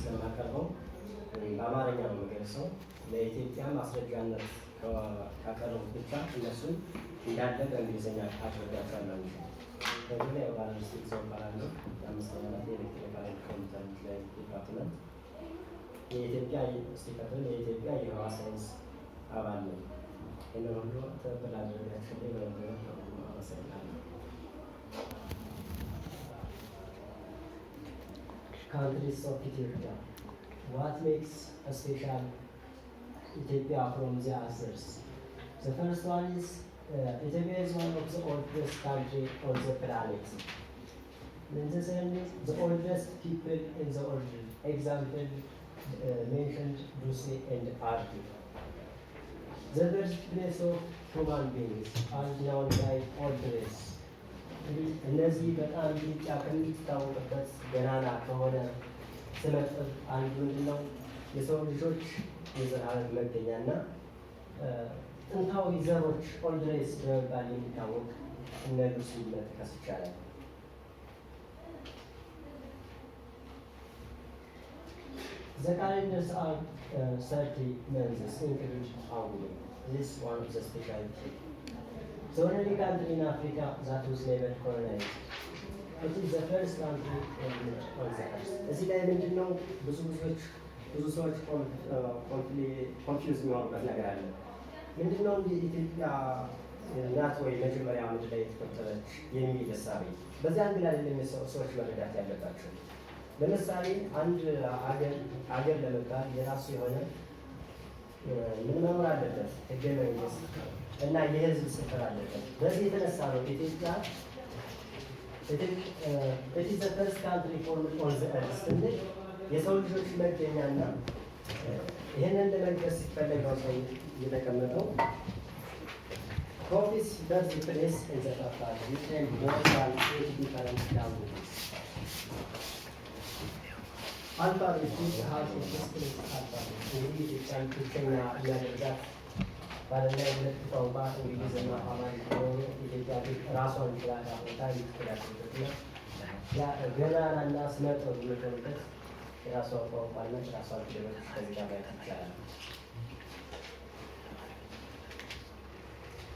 ስለማቀርበው በአማርኛ ነው የምገልጸው። ለኢትዮጵያ ማስረጃነት ካቀረቡት ብቻ እነሱን እንዳለ በእንግሊዝኛ አድርጋቸዋለሁ። በዚህ ላይ ባለርስት ይግዛው እባላለሁ። የአምስተኛ ዓመት የኤሌክትሪካል ኤንድ ኮምፒውተር ዲፓርትመንት የኢትዮጵያ የህዋ ሳይንስ አባል ነው። ይህንን ሁሉ ትብብር ላደረጋችሁልኝ በመገኘት አመሰግናለሁ። Countries of Ethiopia. What makes a special Ethiopia from the others? The first one is Ethiopia is one of the oldest countries on the planet. Then the second is the oldest people in the world. Example mentioned Lucy and Arti. The birthplace of human beings are known by old race. እነዚህ በጣም ኢትዮጵያ ከሚታወቅበት ገናና ከሆነ ስመጥር አንዱ ምንድነው? የሰው ልጆች የዘር ሐረግ መገኛና ጥንታዊ ዘሮች ኦልድ ሬስ በመባል የሚታወቅ እነ ሉሲ መጥቀስ ይቻላል። The calendars are 30 months, include August. This is one of the specialties. The only country in Africa that was never colonized. It is the first country on the earth. እዚህ ላይ ምንድነው ብዙ ሰዎች ኮንፊውዝ የሚሆኑበት ነገር አለ። ምንድነው ኢትዮጵያ ናት ወይ መጀመሪያ ምድር ላይ የተፈጠረች የሚል እሳቤ በዚህ አንግል አይደለም ሰዎች መረዳት ያለባቸው። ለምሳሌ አንድ አገር ለመባል የራሱ የሆነ ምን መኖር አለበት? ህገ መንግስት እና የህዝብ ስፍራ አለበት። በዚህ የተነሳ ነው ኢትዮጵያ it is the first country formed on the earth ስንል የሰው ልጆች መገኛና ይህንን ለመግለጽ ሲፈለገው ሰው የተቀመጠው ኦፊስ በርዝ ፕሌስ in the Africa which can more than 80 different languages. Alphabet which has a distinct alphabet. እንግዲህ ኢትዮጵያን ብቸኛ የሚያደርጋት ባለና የሁለት ቋንቋ እንግሊዝና አማርኛ ሆኖ ኢትዮጵያ ራሷን ችላታ ቦታ የምትተዳደርበትና ገናናና ስመጥር የሆኑበት የራሷ ቋንቋና የራሷ ፊደሎች ከዚህ ጋር ማየት ይቻላል።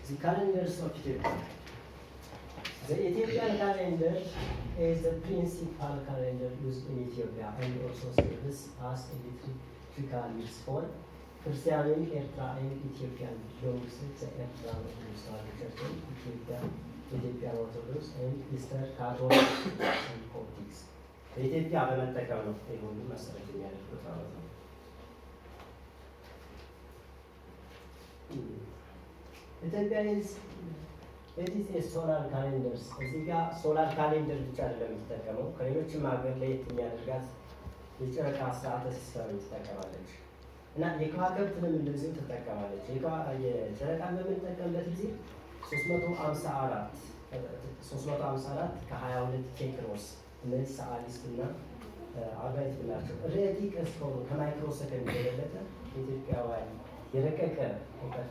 The calendars of Ethiopia. The Ethiopian calendar is the principal calendar used in Ethiopia and also serves as a liturgical years for Christian, Eritrean, Ethiopian belongs to the Eritrean Orthodox Church in Ethiopia, Ethiopian Orthodox and Eastern Catholic and Coptics. ኢትዮጵያ በመጠቀም ነው ይሁን መሰረት የሚያደርጉት ማለት ነው። ኢትዮጵያ it is a solar calendar. እዚህ ጋር ሶላር ካሌንደር ብቻ አይደለም የሚጠቀመው ከሌሎችም ሀገር ላይ የሚያደርጋት የጨረቃ ሰዓተ ሲስተም ትጠቀማለች እና የከዋክብትንም እንደዚሁ ትጠቀማለች። የጨረቃን በምንጠቀምበት ጊዜ 354 ከ22 ኬክሮስ እነዚህ ሰዓሊስትና አጋይት ብላቸው ረቂቅ እስከሆኑ ከማይክሮ ሰከንድ የበለጠ ኢትዮጵያውያን የረቀቀ እውቀት